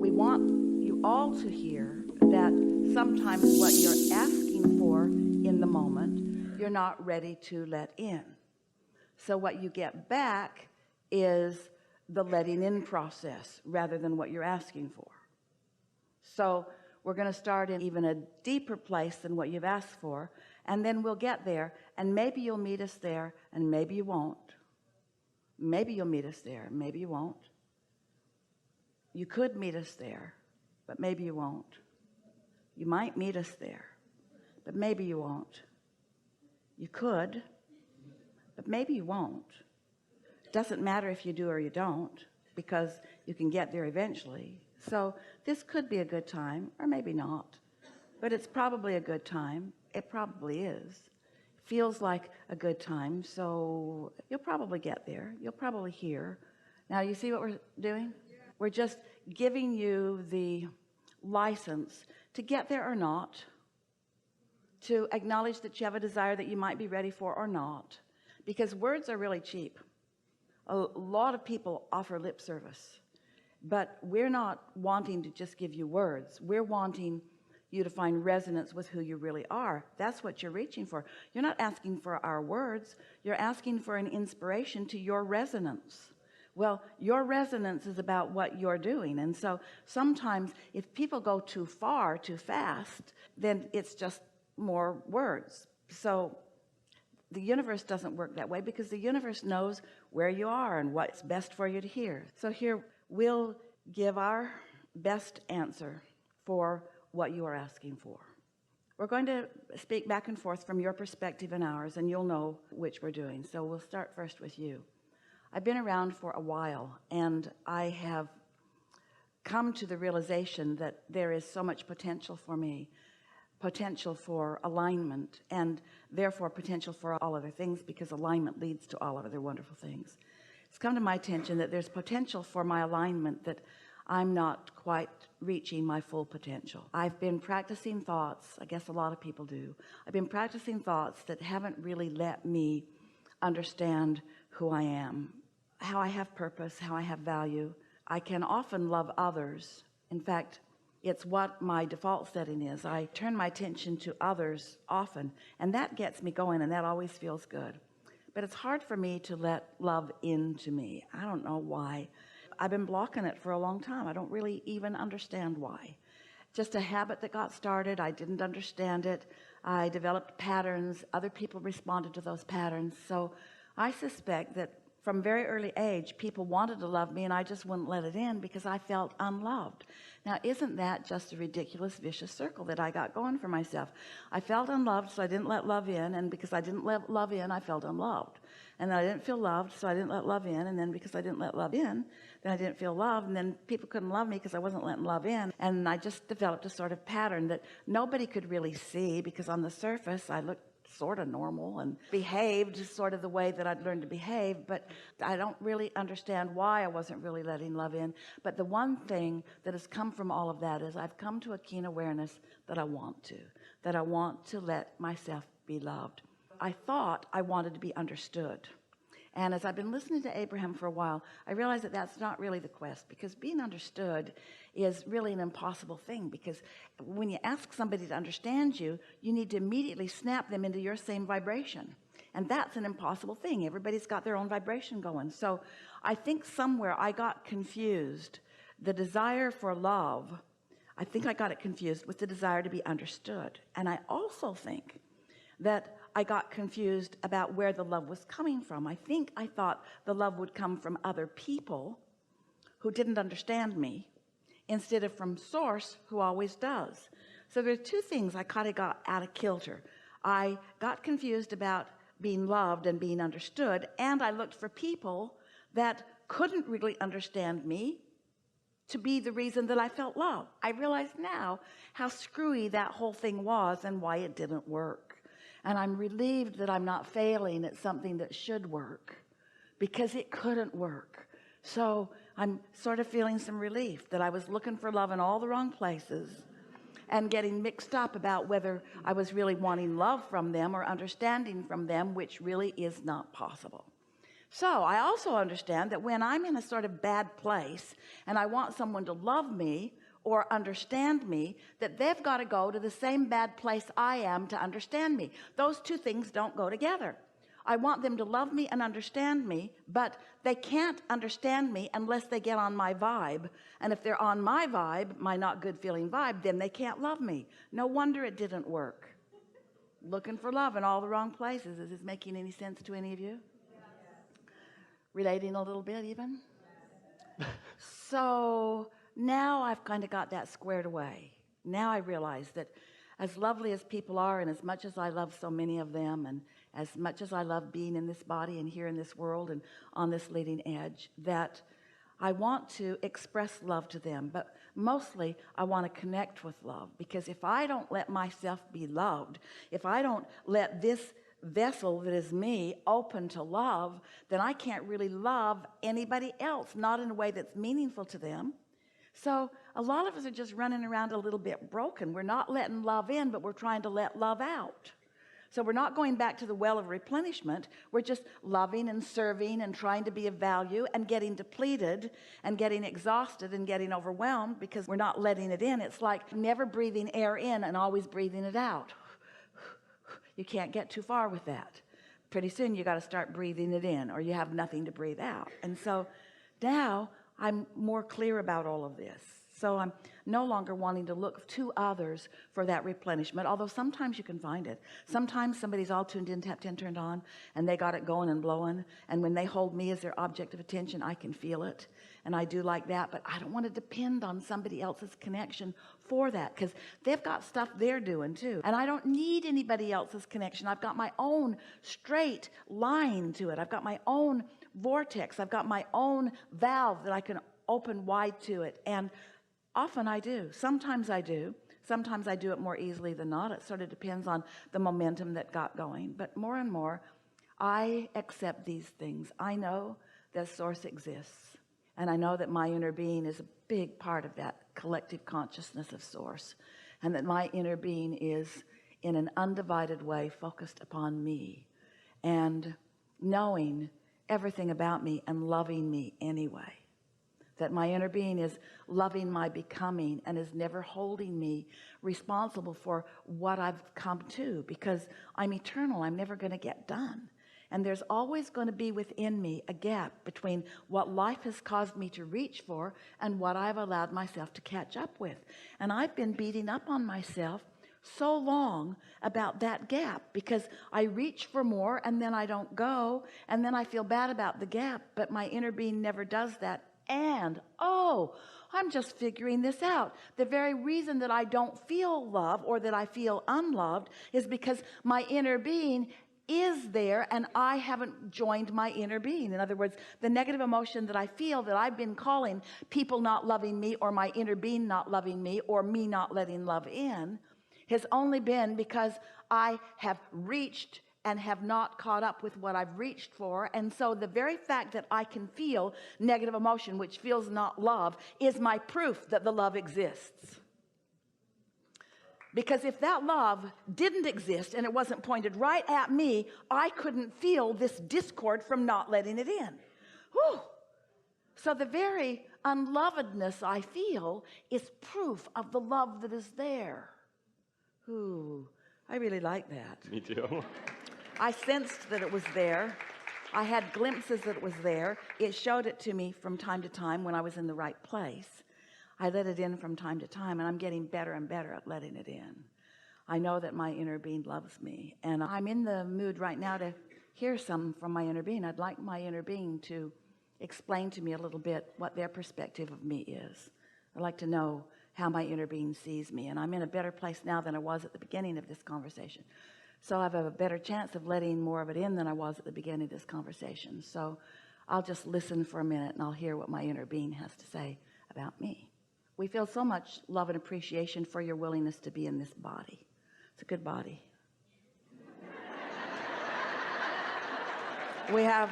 we want you all to hear that sometimes what you're asking for in the moment, you're not ready to let in. So what you get back is the letting in process rather than what you're asking for. So we're going to start in even a deeper place than what you've asked for, and then we'll get there, and maybe you'll meet us there, and maybe you won't. Maybe you'll meet us there, maybe you won't. You could meet us there, but maybe you won't. You might meet us there, but maybe you won't. You could, but maybe you won't. Doesn't matter if you do or you don't, because you can get there eventually. So this could be a good time, or maybe not, but it's probably a good time. It probably is. Feels like a good time, so you'll probably get there. You'll probably hear. Now you see what we're doing? We're just giving you the license to get there or not, to acknowledge that you have a desire that you might be ready for or not, because words are really cheap. A lot of people offer lip service, but we're not wanting to just give you words. We're wanting you to find resonance with who you really are. That's what you're reaching for. You're not asking for our words. You're asking for an inspiration to your resonance. Well, your resonance is about what you're doing. And so sometimes if people go too far, too fast, then it's just more words. So the universe doesn't work that way, because the universe knows where you are and what's best for you to hear. So here we'll give our best answer for what you are asking for. We're going to speak back and forth from your perspective and ours, and you'll know which we're doing. So we'll start first with you. I've been around for a while, and I have come to the realization that there is so much potential for me, potential for alignment, and therefore potential for all other things, because alignment leads to all other wonderful things. It's come to my attention that there's potential for my alignment that I'm not quite reaching my full potential. I've been practicing thoughts, I guess a lot of people do. I've been practicing thoughts that haven't really let me understand who I am, how I have purpose, how I have value. I can often love others. In fact, it's what my default setting is. I turn my attention to others often, and that gets me going, and that always feels good. But it's hard for me to let love into me. I don't know why. I've been blocking it for a long time. I don't really even understand why. Just a habit that got started. I didn't understand it. I developed patterns. Other people responded to those patterns. So I suspect that from very early age, people wanted to love me, and I just wouldn't let it in because I felt unloved. Now, isn't that just a ridiculous, vicious circle that I got going for myself? I felt unloved, so I didn't let love in, and because I didn't let love in, I felt unloved. And then I didn't feel loved, so I didn't let love in, and then because I didn't let love in, then I didn't feel loved, and then people couldn't love me because I wasn't letting love in. And I just developed a sort of pattern that nobody could really see, because on the surface, I looked sort of normal and behaved sort of the way that I'd learned to behave, but I don't really understand why I wasn't really letting love in. But the one thing that has come from all of that is I've come to a keen awareness that I want to let myself be loved. I thought I wanted to be understood. And as I've been listening to Abraham for a while, I realized that that's not really the quest, because being understood is really an impossible thing, because when you ask somebody to understand you, you need to immediately snap them into your same vibration. And that's an impossible thing. Everybody's got their own vibration going. So I think somewhere I got confused. The desire for love, I think I got it confused with the desire to be understood. And I also think that I got confused about where the love was coming from. I think I thought the love would come from other people who didn't understand me, instead of from source, who always does. So there's two things I kind of got out of kilter. I got confused about being loved and being understood, and I looked for people that couldn't really understand me to be the reason that I felt love. I realize now how screwy that whole thing was and why it didn't work. And I'm relieved that I'm not failing at something that should work, because it couldn't work. So I'm sort of feeling some relief that I was looking for love in all the wrong places and getting mixed up about whether I was really wanting love from them or understanding from them, which really is not possible. So I also understand that when I'm in a sort of bad place and I want someone to love me or understand me, that they've got to go to the same bad place I am to understand me. Those two things don't go together. I want them to love me and understand me, but they can't understand me unless they get on my vibe. And if they're on my vibe, my not good feeling vibe, then they can't love me. No wonder it didn't work. Looking for love in all the wrong places. Is this making any sense to any of you? Relating a little bit even? So now I've kind of got that squared away. Now I realize that as lovely as people are, and as much as I love so many of them, and as much as I love being in this body and here in this world and on this leading edge, that I want to express love to them, but mostly I want to connect with love. Because if I don't let myself be loved, if I don't let this vessel that is me open to love, then I can't really love anybody else, not in a way that's meaningful to them. So a lot of us are just running around a little bit broken. We're not letting love in, but we're trying to let love out. So we're not going back to the well of replenishment. We're just loving and serving and trying to be of value and getting depleted and getting exhausted and getting overwhelmed because we're not letting it in. It's like never breathing air in and always breathing it out. You can't get too far with that. Pretty soon you got to start breathing it in, or you have nothing to breathe out. And so now I'm more clear about all of this. So I'm no longer wanting to look to others for that replenishment, although sometimes you can find it. Sometimes somebody's all tuned in, tapped in, turned on, and they got it going and blowing. And when they hold me as their object of attention, I can feel it. And I do like that, but I don't want to depend on somebody else's connection for that, because they've got stuff they're doing too. And I don't need anybody else's connection. I've got my own straight line to it. I've got my own vortex. I've got my own valve that I can open wide to it. And often I do. Sometimes I do. Sometimes I do it more easily than not. It sort of depends on the momentum that got going. But more and more, I accept these things. I know that source exists. And I know that my inner being is a big part of that collective consciousness of source. And that my inner being is in an undivided way focused upon me. And knowing everything about me and loving me anyway. That my inner being is loving my becoming and is never holding me responsible for what I've come to, because I'm eternal. I'm never going to get done. And there's always going to be within me a gap between what life has caused me to reach for and what I've allowed myself to catch up with. And I've been beating up on myself so long about that gap, because I reach for more and then I don't go, and then I feel bad about the gap, but my inner being never does that. And oh, I'm just figuring this out. The very reason that I don't feel love, or that I feel unloved, is because my inner being is there and I haven't joined my inner being. In other words, the negative emotion that I feel, that I've been calling people not loving me, or my inner being not loving me, or me not letting love in, has only been because I have reached and have not caught up with what I've reached for. And so the very fact that I can feel negative emotion, which feels not love, is my proof that the love exists. Because if that love didn't exist and it wasn't pointed right at me, I couldn't feel this discord from not letting it in. Whew. So the very unlovedness I feel is proof of the love that is there. Ooh, I really like that. Me too. I sensed that it was there. I had glimpses that it was there. It showed it to me from time to time when I was in the right place. I let it in from time to time, and I'm getting better and better at letting it in. I know that my inner being loves me, and I'm in the mood right now to hear some from my inner being. I'd like my inner being to explain to me a little bit what their perspective of me is. I'd like to know how my inner being sees me, and I'm in a better place now than I was at the beginning of this conversation. So I have a better chance of letting more of it in than I was at the beginning of this conversation. So I'll just listen for a minute and I'll hear what my inner being has to say about me. We feel so much love and appreciation for your willingness to be in this body. It's a good body. We have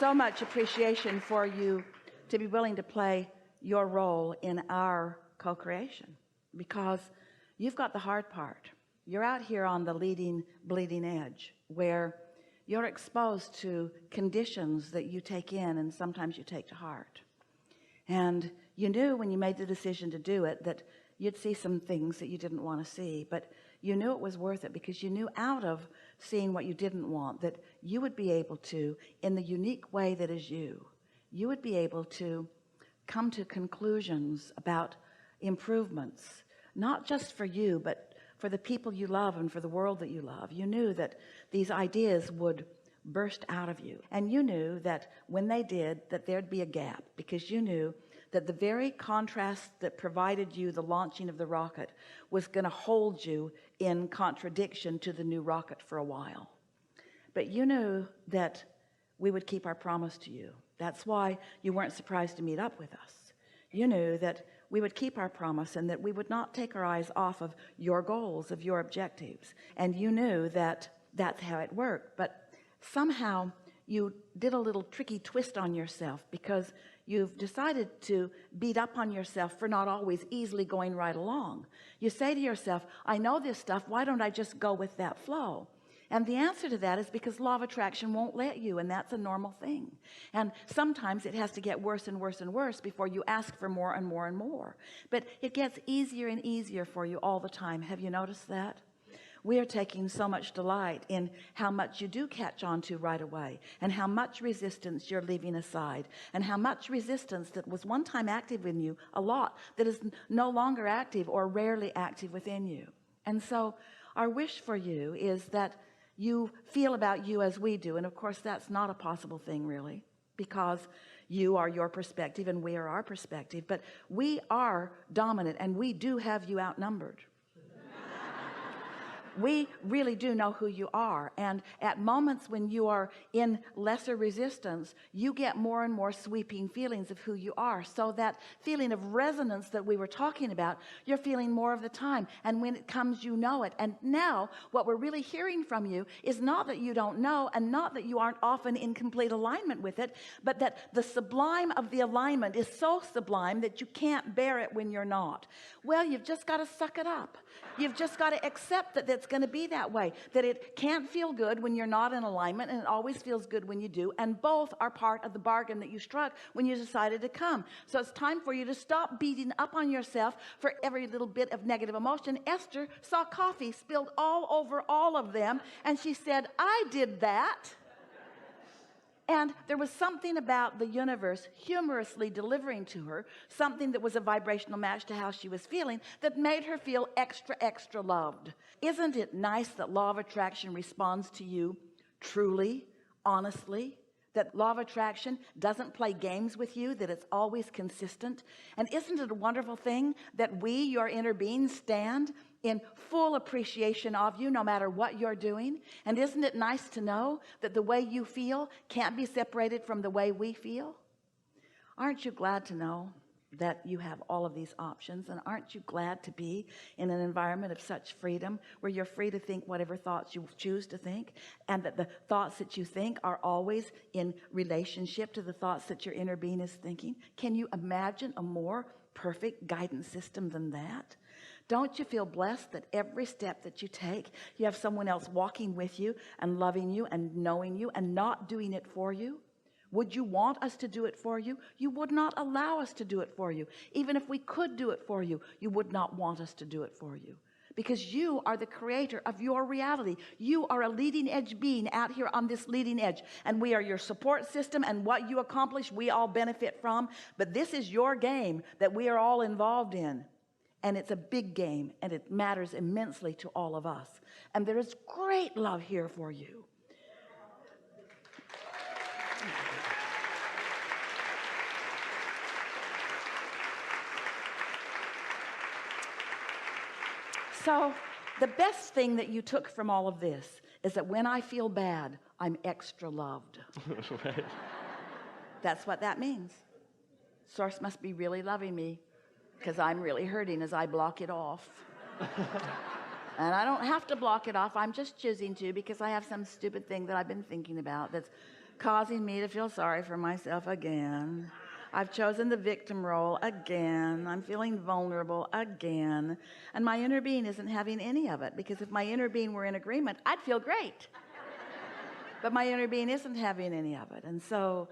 so much appreciation for you to be willing to play your role in our co-creation, because you've got the hard part. You're out here on the leading, bleeding edge, where you're exposed to conditions that you take in and sometimes you take to heart. And you knew when you made the decision to do it that you'd see some things that you didn't want to see, but you knew it was worth it because you knew out of seeing what you didn't want that you would be able to, in the unique way that is you would be able to come to conclusions about improvements, not just for you, but for the people you love and for the world that you love. You knew that these ideas would burst out of you, and you knew that when they did, that there'd be a gap, because you knew that the very contrast that provided you the launching of the rocket was going to hold you in contradiction to the new rocket for a while. But you knew that we would keep our promise to you. That's why you weren't surprised to meet up with us. You knew that we would keep our promise and that we would not take our eyes off of your goals, of your objectives. And you knew that that's how it worked. But somehow you did a little tricky twist on yourself, because you've decided to beat up on yourself for not always easily going right along. You say to yourself, I know this stuff, why don't I just go with that flow? And the answer to that is because law of attraction won't let you, and that's a normal thing. And sometimes it has to get worse and worse and worse before you ask for more and more and more. But it gets easier and easier for you all the time. Have you noticed that? We are taking so much delight in how much you do catch on to right away, and how much resistance you're leaving aside, and how much resistance that was one time active in you a lot that is no longer active or rarely active within you. And so our wish for you is that you feel about you as we do. And of course that's not a possible thing really, because you are your perspective and we are our perspective, but we are dominant and we do have you outnumbered. We really do know who you are, and at moments when you are in lesser resistance, you get more and more sweeping feelings of who you are. So that feeling of resonance that we were talking about, you're feeling more of the time, and when it comes, you know it. And now what we're really hearing from you is not that you don't know, and not that you aren't often in complete alignment with it, but that the sublime of the alignment is so sublime that you can't bear it when you're not. Well, you've just got to suck it up. You've just got to accept that it's going to be that way, that it can't feel good when you're not in alignment, and it always feels good when you do, and both are part of the bargain that you struck when you decided to come. So it's time for you to stop beating up on yourself for every little bit of negative emotion. Esther saw coffee spilled all over all of them, and she said, I did that. And there was something about the universe humorously delivering to her something that was a vibrational match to how she was feeling, that made her feel extra, extra loved. Isn't it nice that law of attraction responds to you truly, honestly? That law of attraction doesn't play games with you, that it's always consistent? And isn't it a wonderful thing that we, your inner beings, stand in full appreciation of you no matter what you're doing? And isn't it nice to know that the way you feel can't be separated from the way we feel? Aren't you glad to know that you have all of these options? And aren't you glad to be in an environment of such freedom, where you're free to think whatever thoughts you choose to think, and that the thoughts that you think are always in relationship to the thoughts that your inner being is thinking? Can you imagine a more perfect guidance system than that? Don't you feel blessed that every step that you take, you have someone else walking with you and loving you and knowing you and not doing it for you? Would you want us to do it for you? You would not allow us to do it for you. Even if we could do it for you, you would not want us to do it for you, because you are the creator of your reality. You are a leading edge being out here on this leading edge, and we are your support system, and what you accomplish we all benefit from. But this is your game that we are all involved in, and it's a big game, and it matters immensely to all of us, and there is great love here for you. So the best thing that you took from all of this is that when I feel bad, I'm extra loved. Right. That's what that means. Source must be really loving me, because I'm really hurting as I block it off. And I don't have to block it off. I'm just choosing to, because I have some stupid thing that I've been thinking about that's causing me to feel sorry for myself again. I've chosen the victim role again. I'm feeling vulnerable again. And my inner being isn't having any of it, because if my inner being were in agreement, I'd feel great. but my inner being isn't having any of it. And so